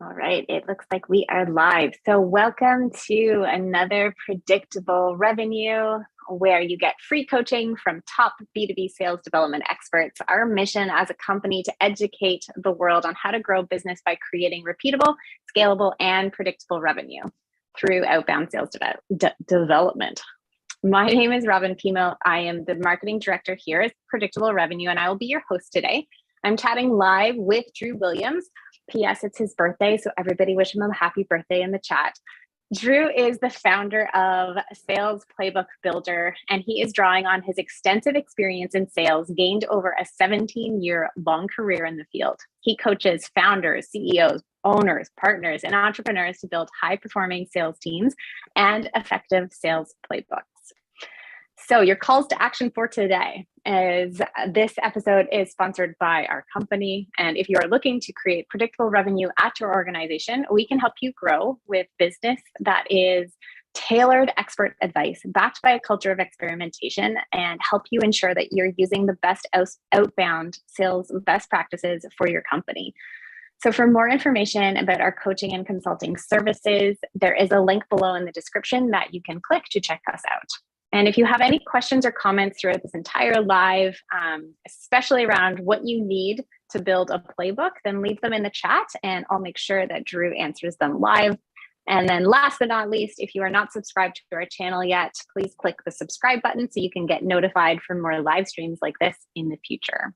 All right, it looks like we are live. So, welcome to another predictable revenue where you get free coaching from top B2B sales development experts. Our mission as a company to educate the world on how to grow business by creating repeatable, scalable, and predictable revenue through outbound sales development. My name is Robin Pimo. I am the marketing director here at Predictable Revenue, and I will be your host today. I'm chatting live with Drew Williams. P.S. It's his birthday, so everybody wish him a happy birthday in the chat. Drew is the founder of Sales Playbook Builder, and he is drawing on his extensive experience in sales gained over a 17-year long career in the field. He coaches founders, CEOs, owners, partners, and entrepreneurs to build high-performing sales teams and effective sales playbooks. So your calls to action for today is this episode is sponsored by our company. And if you are looking to create predictable revenue at your organization, we can help you grow with business that is tailored expert advice backed by a culture of experimentation and help you ensure that you're using the best outbound sales best practices for your company. So for more information about our coaching and consulting services, there is a link below in the description that you can click to check us out. And if you have any questions or comments throughout this entire live, especially around what you need to build a playbook, then leave them in the chat and I'll make sure that Drew answers them live. And then last but not least, if you are not subscribed to our channel yet, please click the subscribe button so you can get notified for more live streams like this in the future.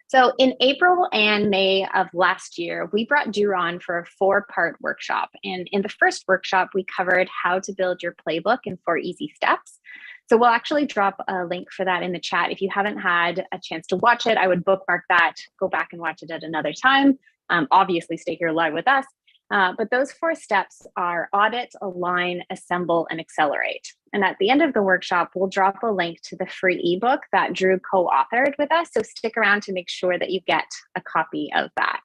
So in April and May of last year, we brought Drew on for a 4-part workshop. And in the first workshop, we covered how to build your playbook in 4 easy steps. So we'll actually drop a link for that in the chat. If you haven't had a chance to watch it, I would bookmark that, go back and watch it at another time. Obviously, stay here live with us. But those 4 steps are audit, align, assemble, and accelerate. And at the end of the workshop, we'll drop a link to the free ebook that Drew co-authored with us. So stick around to make sure that you get a copy of that.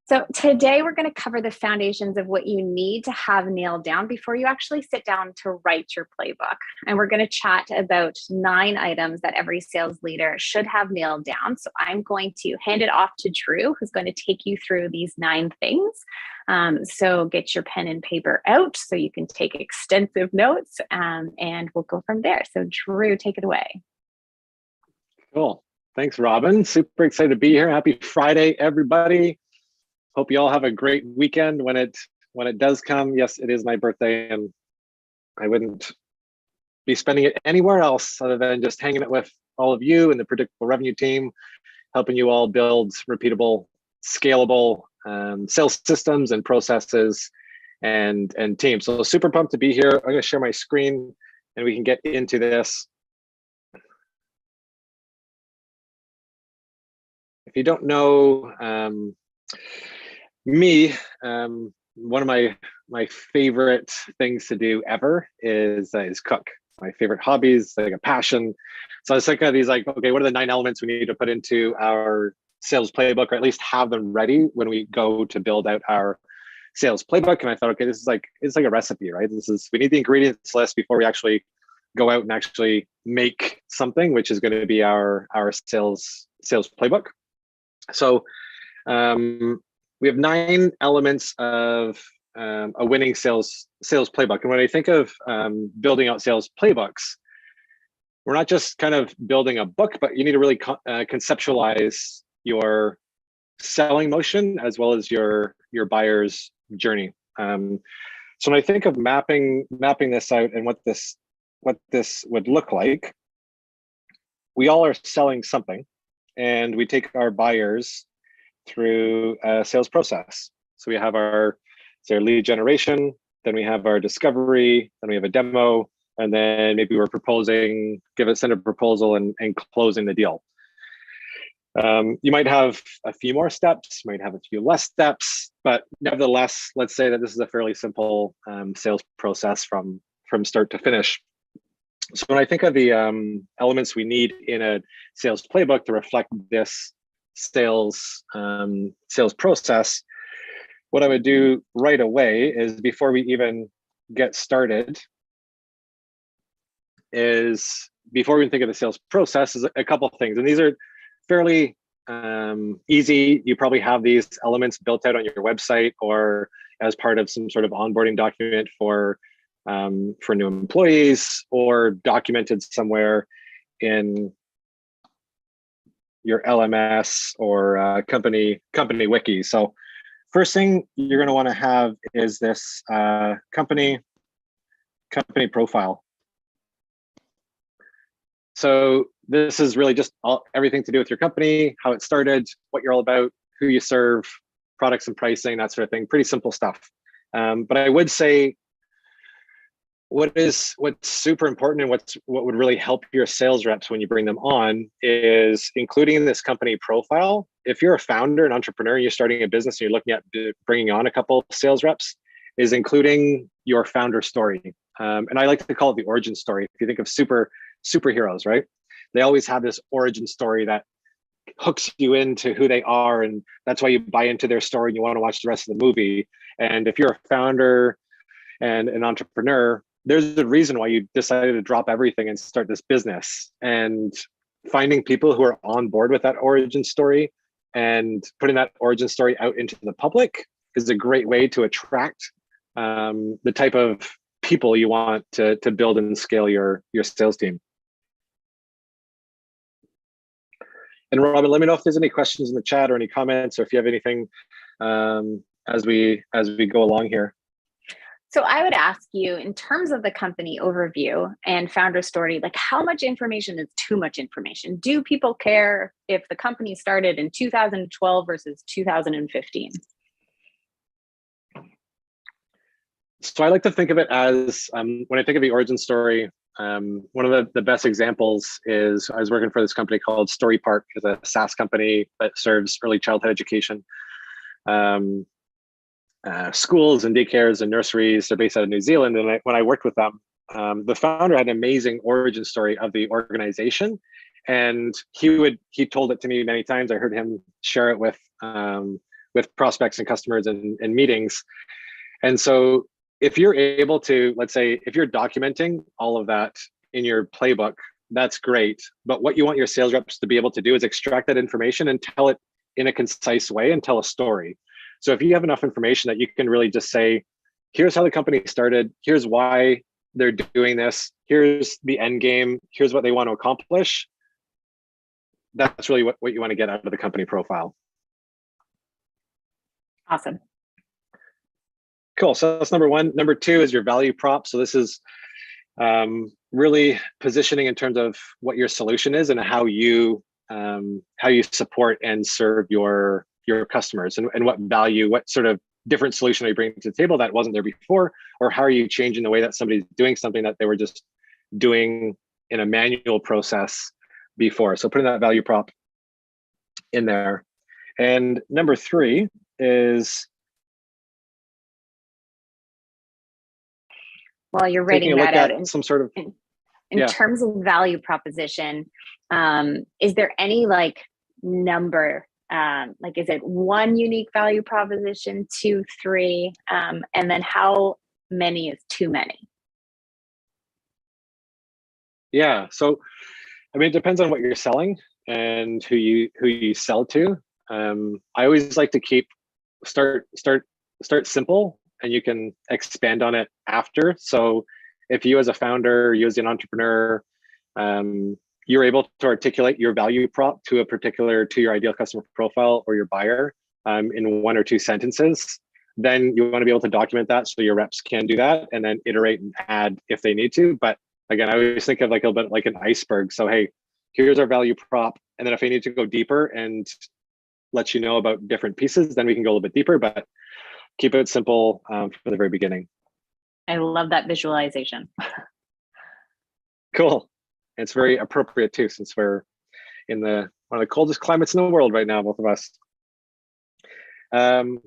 So today we're going to cover the foundations of what you need to have nailed down before you actually sit down to write your playbook. And we're going to chat about 9 items that every sales leader should have nailed down. So I'm going to hand it off to Drew, who's going to take you through these 9 things. So get your pen and paper out so you can take extensive notes and we'll go from there. So Drew, take it away. Cool. Thanks, Robin. Super excited to be here. Happy Friday, everybody. Hope you all have a great weekend when it does come. Yes, it is my birthday, and I wouldn't be spending it anywhere else other than just hanging it with all of you and the Predictable Revenue team, helping you all build repeatable, scalable sales systems and processes and teams. So super pumped to be here. I'm going to share my screen and we can get into this. If you don't know me, one of my favorite things to do ever is cook. My favorite hobbies, like a passion. So I was thinking of these, like, okay, what are the 9 elements we need to put into our sales playbook, or at least have them ready when we go to build out our sales playbook? And I thought, okay, it's like a recipe, right? We need the ingredients list before we actually go out and actually make something, which is going to be our sales playbook. So we have 9 elements of a winning sales playbook. And when I think of building out sales playbooks, we're not just kind of building a book, but you need to really conceptualize your selling motion as well as your buyer's journey. So when I think of mapping this out and what this would look like, we all are selling something, and we take our buyers through a sales process. So we have our lead generation, then we have our discovery, then we have a demo, and then maybe we're send a proposal and closing the deal. You might have a few more steps, you might have a few less steps, but nevertheless, let's say that this is a fairly simple sales process from start to finish. So when I think of the elements we need in a sales playbook to reflect this sales process, what I would do right away is, before we even get started, before we think of the sales process, is a couple of things. And these are fairly easy. You probably have these elements built out on your website or as part of some sort of onboarding document for new employees, or documented somewhere in your LMS or company wiki. So first thing you're going to want to have is this company profile. So this is really just everything to do with your company, how it started, what you're all about, who you serve, products and pricing, that sort of thing. Pretty simple stuff. But I would say what's super important and what would really help your sales reps when you bring them on is including this company profile. If you're a founder, an entrepreneur, you're starting a business and you're looking at bringing on a couple sales reps, is including your founder story. And I like to call it the origin story. If you think of superheroes, right? They always have this origin story that hooks you into who they are, and that's why you buy into their story and you want to watch the rest of the movie. And if you're a founder and an entrepreneur, there's a reason why you decided to drop everything and start this business. And finding people who are on board with that origin story and putting that origin story out into the public is a great way to attract the type of people you want to build and scale your sales team. And Robin, let me know if there's any questions in the chat or any comments, or if you have anything as we go along here. So I would ask you, in terms of the company overview and founder story, like how much information is too much information? Do people care if the company started in 2012 versus 2015? So I like to think of it as, when I think of the origin story, one of the best examples is I was working for this company called Story Park. It's a SaaS company that serves early childhood education. Schools and daycares and nurseries. They're based out of New Zealand. And when I worked with them, the founder had an amazing origin story of the organization. And he told it to me many times. I heard him share it with prospects and customers and meetings. And so if you're able to, let's say, if you're documenting all of that in your playbook, that's great. But what you want your sales reps to be able to do is extract that information and tell it in a concise way and tell a story. So if you have enough information that you can really just say, here's how the company started, here's why they're doing this, here's the end game, here's what they want to accomplish, that's really what you want to get out of the company profile. Awesome. Cool. So that's number one. Number two is your value prop. So this is really positioning in terms of what your solution is and how you support and serve your customers, and what value, what sort of different solution are you bringing to the table that wasn't there before, or how are you changing the way that somebody's doing something that they were just doing in a manual process before. So putting that value prop in there. And number three is, while you're writing that out, in some sort of in terms of value proposition, is there any like number? Like, is it one unique value proposition, 2, 3, and then how many is too many? Yeah, so I mean, it depends on what you're selling and who you sell to. I always like to start simple, and you can expand on it after. So if you as a founder, you as an entrepreneur, you're able to articulate your value prop to your ideal customer profile or your buyer in 1 or 2 sentences, then you want to be able to document that so your reps can do that and then iterate and add if they need to. But again, I always think of like a little bit like an iceberg. So, hey, here's our value prop. And then if I need to go deeper and let you know about different pieces, then we can go a little bit deeper, but keep it simple from the very beginning. I love that visualization. Cool. It's very appropriate too, since we're in one of the coldest climates in the world right now, both of us.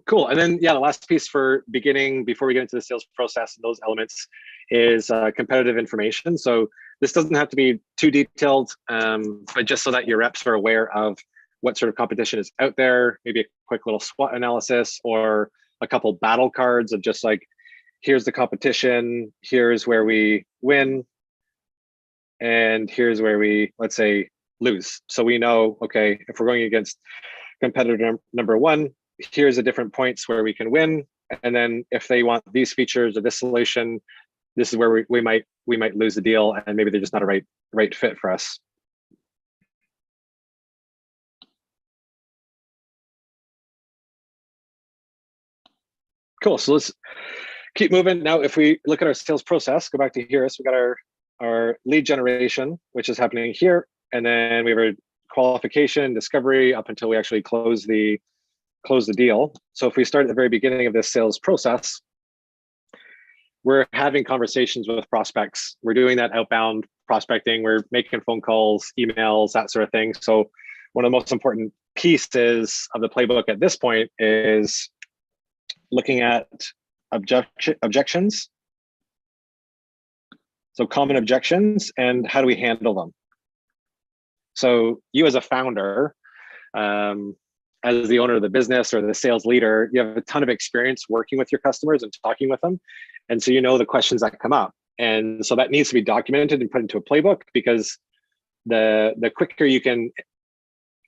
Cool. And then, the last piece for beginning, before we get into the sales process and those elements, is competitive information. So this doesn't have to be too detailed, but just so that your reps are aware of what sort of competition is out there, maybe a quick little SWOT analysis or a couple battle cards of just like, here's the competition, here's where we win, and here's where we, let's say, lose. So we know, okay, if we're going against competitor number one, here's the different points where we can win. And then if they want these features or this solution, this is where we might lose the deal, and maybe they're just not a right fit for us. Cool. So let's keep moving. Now, if we look at our sales process, go back to here. So we got our lead generation, which is happening here, and then we have a qualification, discovery, up until we actually close the deal. So if we start at the very beginning of this sales process, we're having conversations with prospects. We're doing that outbound prospecting. We're making phone calls, emails, that sort of thing. So one of the most important pieces of the playbook at this point is looking at objections. So common objections, and how do we handle them? So you as a founder, as the owner of the business or the sales leader, you have a ton of experience working with your customers and talking with them. And so you know the questions that come up. And so that needs to be documented and put into a playbook, because the quicker you can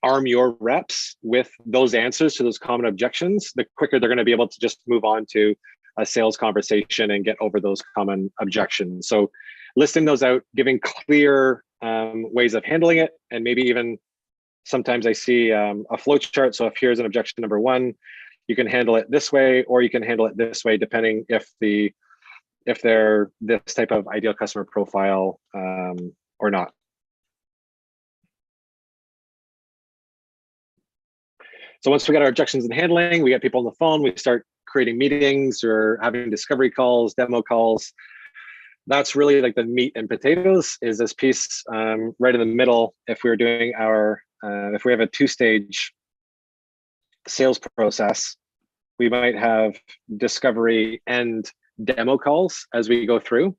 arm your reps with those answers to those common objections, the quicker they're going to be able to just move on to a sales conversation and get over those common objections. So listing those out, giving clear ways of handling it, and maybe even sometimes I see a flow chart. So if here's an objection number one, you can handle it this way, or you can handle it this way, depending if they're this type of ideal customer profile or not. So once we got our objections and handling, we get people on the phone, we start creating meetings or having discovery calls, demo calls. That's really like the meat and potatoes, is this piece right in the middle. If we're doing if we have a two-stage sales process, we might have discovery and demo calls as we go through.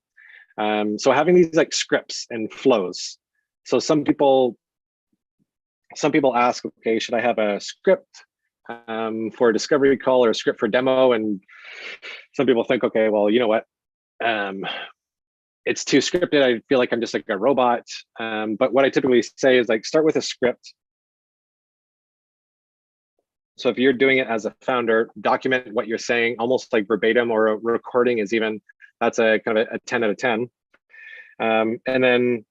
So having these like scripts and flows. So some people ask, okay, should I have a script for a discovery call or a script for demo? And some people think, okay, well, you know what? It's too scripted. I feel like I'm just like a robot. But what I typically say is like, start with a script. So if you're doing it as a founder, document what you're saying, almost like verbatim, or a recording is even, that's a kind of a 10 out of 10. And then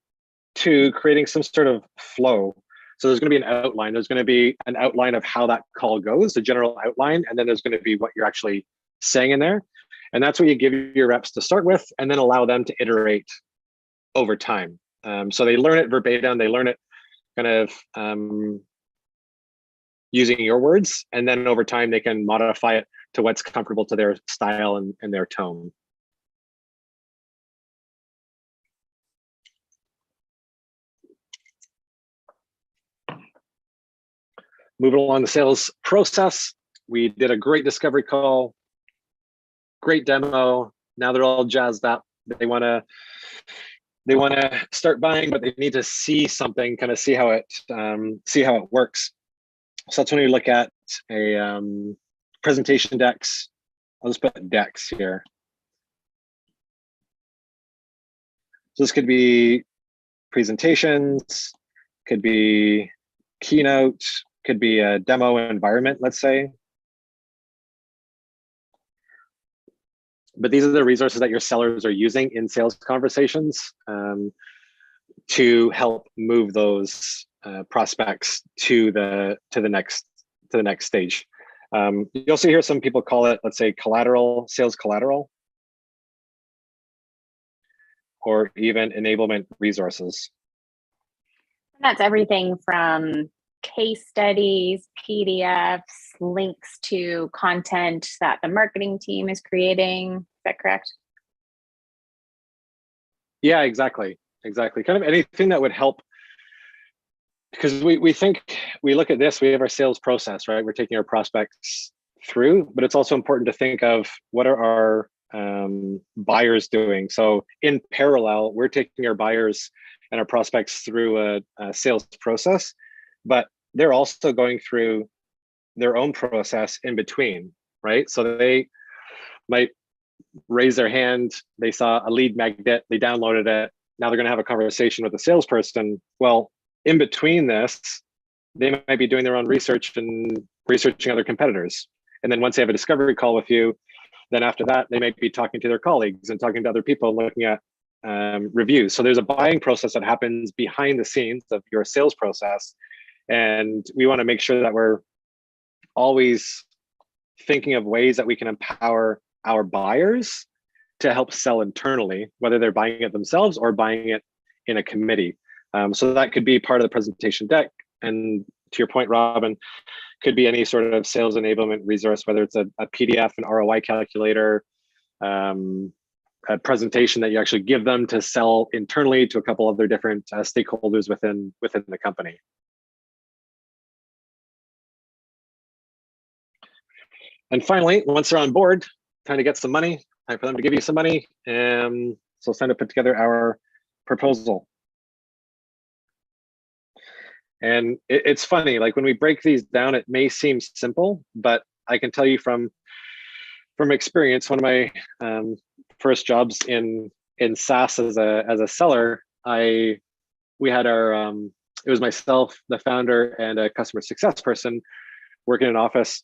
2, creating some sort of flow. So there's going to be an outline. There's going to be an outline of how that call goes, the general outline, and then there's going to be what you're actually saying in there. And that's what you give your reps to start with, and then allow them to iterate over time. So they learn it verbatim, they learn it kind of using your words, and then over time they can modify it to what's comfortable to their style and their tone. Moving along the sales process, we did a great discovery call, great demo. Now they're all jazzed up. They want to start buying, but they need to see something, kind of see how it works. So that's when we look at a presentation decks. I'll just put decks here. So this could be presentations, could be keynote, could be a demo environment, let's say. But these are the resources that your sellers are using in sales conversations to help move those prospects to the next stage. You'll see here some people call it, let's say, collateral, sales collateral, or even enablement resources. That's everything from case studies, PDFs, links to content that the marketing team is creating. Is that correct? Yeah, exactly. Kind of anything that would help, because we look at this, we have our sales process, right? We're taking our prospects through, but it's also important to think of what are our buyers doing. So in parallel, we're taking our buyers and our prospects through a sales process, but they're also going through their own process in between, right? So they might raise their hand, they saw a lead magnet, they downloaded it, now they're going to have a conversation with the salesperson. Well, in between this, they might be doing their own research and researching other competitors. And then once they have a discovery call with you, then after that, they might be talking to their colleagues and talking to other people and looking at reviews. So there's a buying process that happens behind the scenes of your sales process. And we want to make sure that we're always thinking of ways that we can empower our buyers to help sell internally, whether they're buying it themselves or buying it in a committee. So that could be part of the presentation deck. And to your point, Robin, could be any sort of sales enablement resource, whether it's a PDF, an ROI calculator, a presentation that you actually give them to sell internally to a couple other different stakeholders within the company. And finally, once they're on board, time to get some money, time for them to give you some money. So it's time to put together our proposal. And it's funny, like when we break these down, it may seem simple, but I can tell you from experience, one of my first jobs in SaaS as a seller, we had our it was myself, the founder, and a customer success person working in an office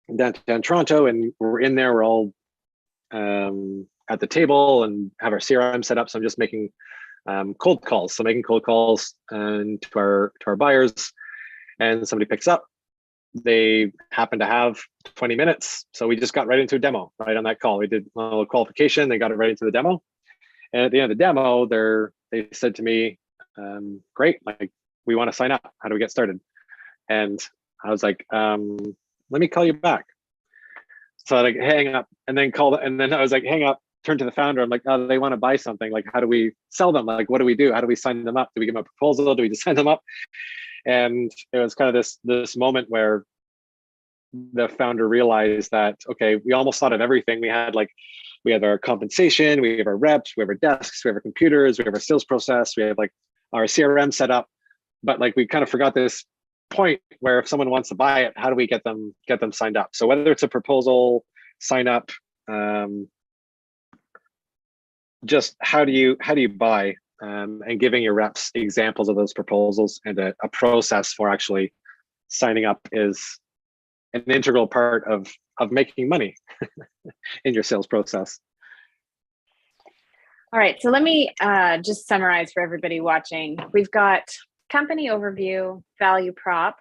in downtown Toronto, and we're in there, we're all at the table and have our CRM set up. So I'm just making cold calls. So making cold calls to our buyers, and somebody picks up. They happen to have 20 minutes. So we just got right into a demo right on that call. We did a little qualification, they got it right into the demo. And at the end of the demo, they said to me, great, like we want to sign up. How do we get started? And I was like, let me call you back. So I like hang up and then and then I was like, hang up, turn to the founder. I'm like, oh, they want to buy something. Like, how do we sell them? Like, what do we do? How do we sign them up? Do we give them a proposal? Do we just sign them up? And it was kind of this moment where the founder realized that, okay, we almost thought of everything. We had our compensation, we have our reps, we have our desks, we have our computers, we have our sales process, we have like our CRM set up, but like we kind of forgot this point where if someone wants to buy it, how do we get them signed up? So whether it's a proposal, sign up, just how do you buy, and giving your reps examples of those proposals and a process for actually signing up is an integral part of making money in your sales process. All right, so let me just summarize for everybody watching. We've got company overview, value prop.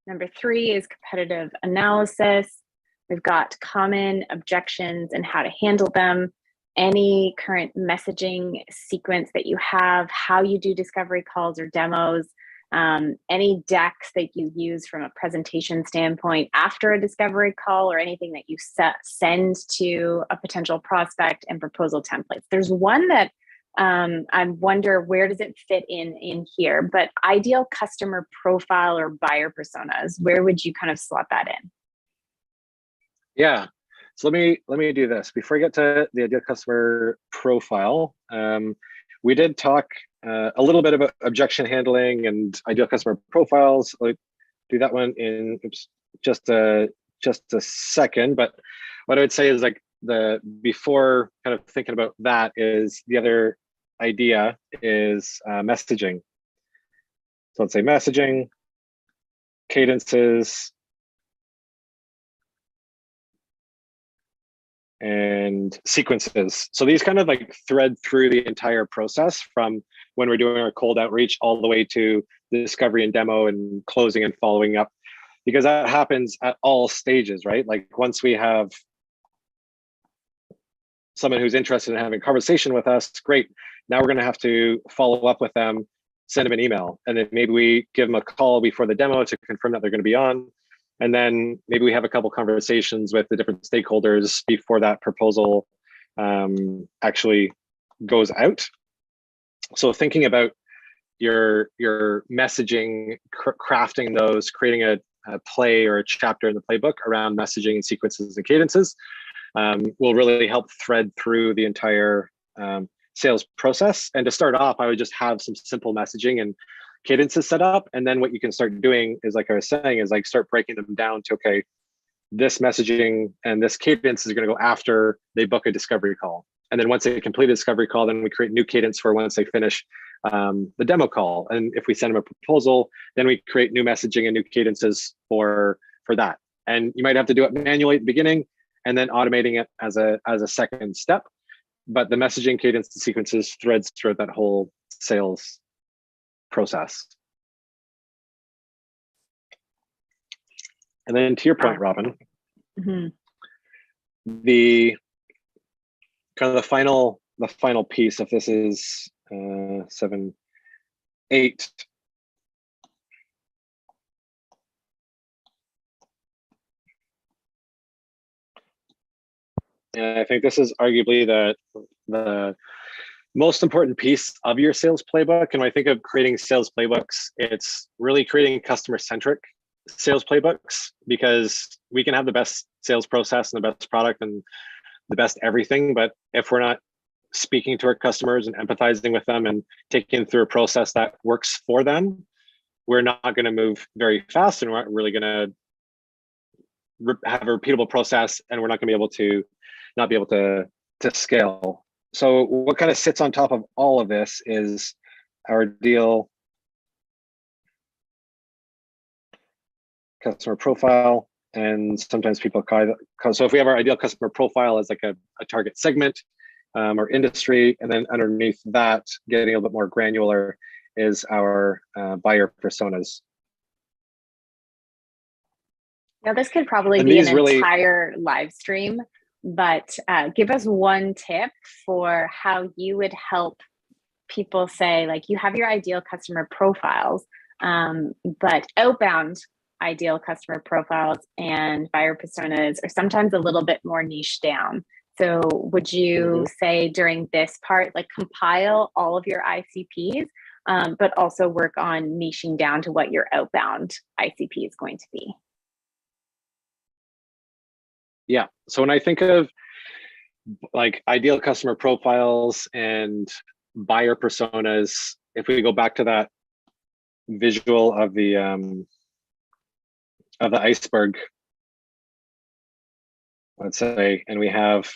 Number 3 is competitive analysis. We've got common objections and how to handle them, any current messaging sequence that you have, how you do discovery calls or demos, any decks that you use from a presentation standpoint after a discovery call, or anything that you send to a potential prospect, and proposal templates. There's one that I wonder where does it fit in here, but ideal customer profile or buyer personas, where would you kind of slot that in? Yeah. So let me do this before I get to the ideal customer profile. We did talk a little bit about objection handling and ideal customer profiles. I'll do that one in just a second. But what I would say is like before kind of thinking about that is the other idea is messaging. So let's say messaging, cadences, and sequences. So these kind of like thread through the entire process from when we're doing our cold outreach all the way to discovery and demo and closing and following up, because that happens at all stages, right? Like once we have someone who's interested in having a conversation with us, great. Now we're going to have to follow up with them, send them an email, and then maybe we give them a call before the demo to confirm that they're going to be on. And then maybe we have a couple conversations with the different stakeholders before that proposal actually goes out. So thinking about your messaging, crafting those, creating a play or a chapter in the playbook around messaging and sequences and cadences will really help thread through the entire sales process. And to start off, I would just have some simple messaging and cadences set up. And then what you can start doing is, like I was saying, is like start breaking them down to, okay, this messaging and this cadence is going to go after they book a discovery call. And then once they complete a discovery call, then we create new cadence for once they finish the demo call. And if we send them a proposal, then we create new messaging and new cadences for that. And you might have to do it manually at the beginning and then automating it as a second step. But the messaging cadence and sequences threads throughout that whole sales process. And then to your point, Robin, the kind of the final piece of this is 7, 8. And I think this is arguably the most important piece of your sales playbook. And when I think of creating sales playbooks, it's really creating customer-centric sales playbooks, because we can have the best sales process and the best product and the best everything, but if we're not speaking to our customers and empathizing with them and taking them through a process that works for them, we're not going to move very fast, and we're not really going to have a repeatable process, and we're not going to be able to scale. So what kind of sits on top of all of this is our ideal customer profile. And sometimes people so if we have our ideal customer profile as like a target segment or industry, and then underneath that, getting a little bit more granular, is our buyer personas. Now, this could probably be an entire live stream, but give us one tip for how you would help people say, like, you have your ideal customer profiles, but outbound ideal customer profiles and buyer personas are sometimes a little bit more niche down. So would you say during this part, like, compile all of your ICPs, but also work on niching down to what your outbound ICP is going to be? Yeah. So when I think of like ideal customer profiles and buyer personas, if we go back to that visual of the iceberg, let's say, and we have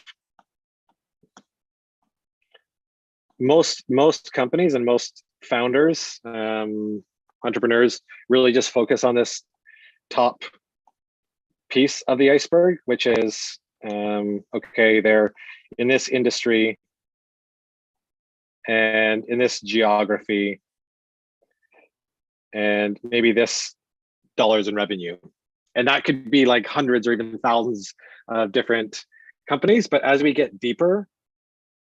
most companies and most founders, entrepreneurs, really just focus on this top piece of the iceberg, which is okay, they're in this industry and in this geography and maybe this dollars in revenue. And that could be like hundreds or even thousands of different companies. But as we get deeper,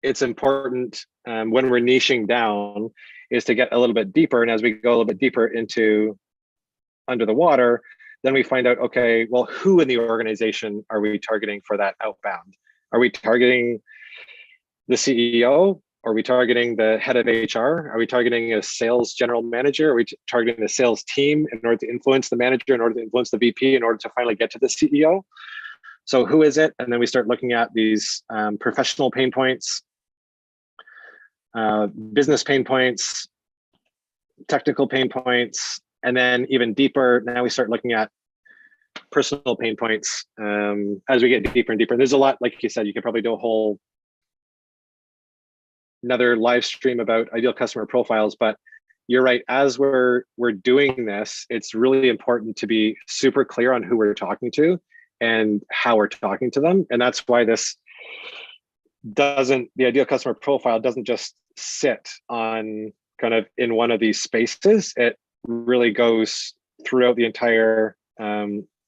it's important when we're niching down is to get a little bit deeper. And as we go a little bit deeper into under the water, then we find out, okay, well, who in the organization are we targeting for that outbound? Are we targeting the CEO? Are we targeting the head of HR? Are we targeting a sales general manager? Are we targeting the sales team in order to influence the manager, in order to influence the VP, in order to finally get to the CEO? So who is it? And then we start looking at these professional pain points, business pain points, technical pain points, and then even deeper, now we start looking at personal pain points as we get deeper and deeper. There's a lot, like you said, you could probably do another live stream about ideal customer profiles, but you're right, as we're doing this, it's really important to be super clear on who we're talking to and how we're talking to them. And that's why the ideal customer profile doesn't just sit on kind of in one of these spaces. It really goes throughout the entire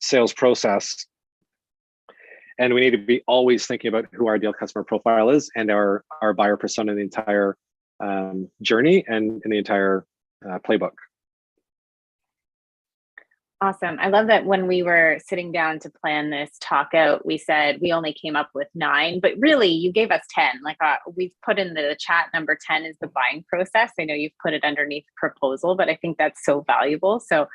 sales process. And we need to be always thinking about who our ideal customer profile is and our buyer persona in the entire journey and in the entire playbook. Awesome. I love that when we were sitting down to plan this talk out, we said we only came up with 9, but really you gave us 10. Like we've put in the chat, number 10 is the buying process. I know you've put it underneath proposal, but I think that's so valuable. So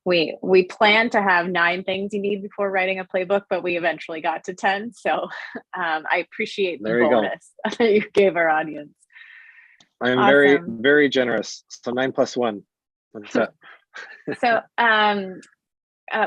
we plan to have 9 things you need before writing a playbook, but we eventually got to 10. So I appreciate the bonus that you gave our audience. I'm very, very generous. So 9 plus 1. What's that? So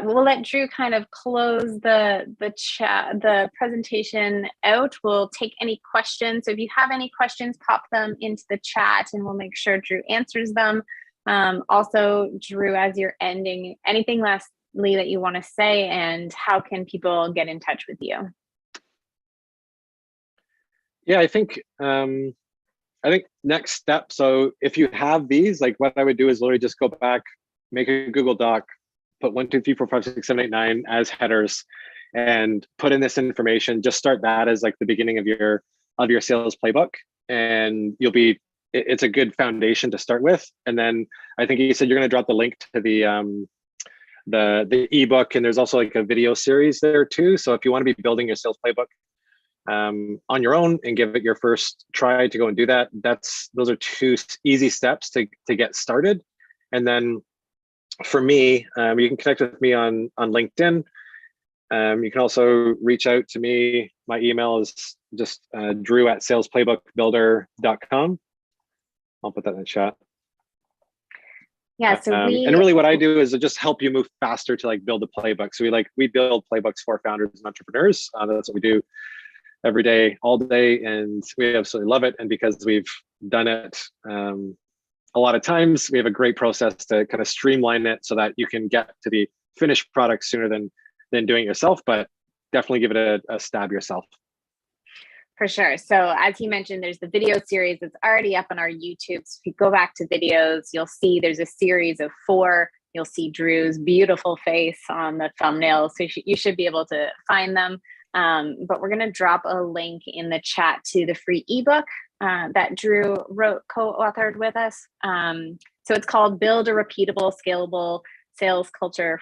we'll let Drew kind of close the presentation out. We'll take any questions. So if you have any questions, pop them into the chat and we'll make sure Drew answers them. Also, Drew, as you're ending, anything lastly that you want to say, and how can people get in touch with you? Yeah, I think next step. So if you have these, like what I would do is literally just go back, make a Google Doc, put 1, 2, 3, 4, 5, 6, 7, 8, 9 as headers, and put in this information. Just start that as like the beginning of your sales playbook, and it's a good foundation to start with. And then I think you said you're going to drop the link to the ebook, and there's also like a video series there too. So if you want to be building your sales playbook on your own and give it your first try to go and do that, those are 2 easy steps to get started. And then for me, you can connect with me on LinkedIn. You can also reach out to me. My email is just drew@salesplaybookbuilder.com. I'll put that in the chat. Yeah, so and really what I do is just help you move faster to like build a playbook. So we build playbooks for founders and entrepreneurs. That's what we do every day, all day, and we absolutely love it. And because we've done it a lot of times, we have a great process to kind of streamline it so that you can get to the finished product sooner than doing it yourself, but definitely give it a stab yourself. For sure. So as he mentioned, there's the video series that's already up on our YouTube. So if you go back to videos, you'll see there's a series of 4. You'll see Drew's beautiful face on the thumbnail. So you should be able to find them. But we're going to drop a link in the chat to the free ebook that Drew co-authored with us. So it's called Build a Repeatable, Scalable Sales Culture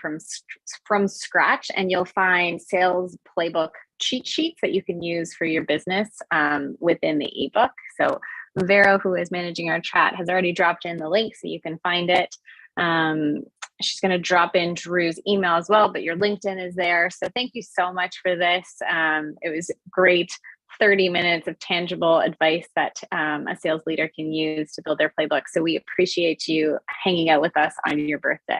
from Scratch. And you'll find sales playbook cheat sheets that you can use for your business within the ebook. So Vero, who is managing our chat, has already dropped in the link so you can find it. She's going to drop in Drew's email as well, but your LinkedIn is there. So thank you so much for this. It was great 30 minutes of tangible advice that a sales leader can use to build their playbook. So we appreciate you hanging out with us on your birthday.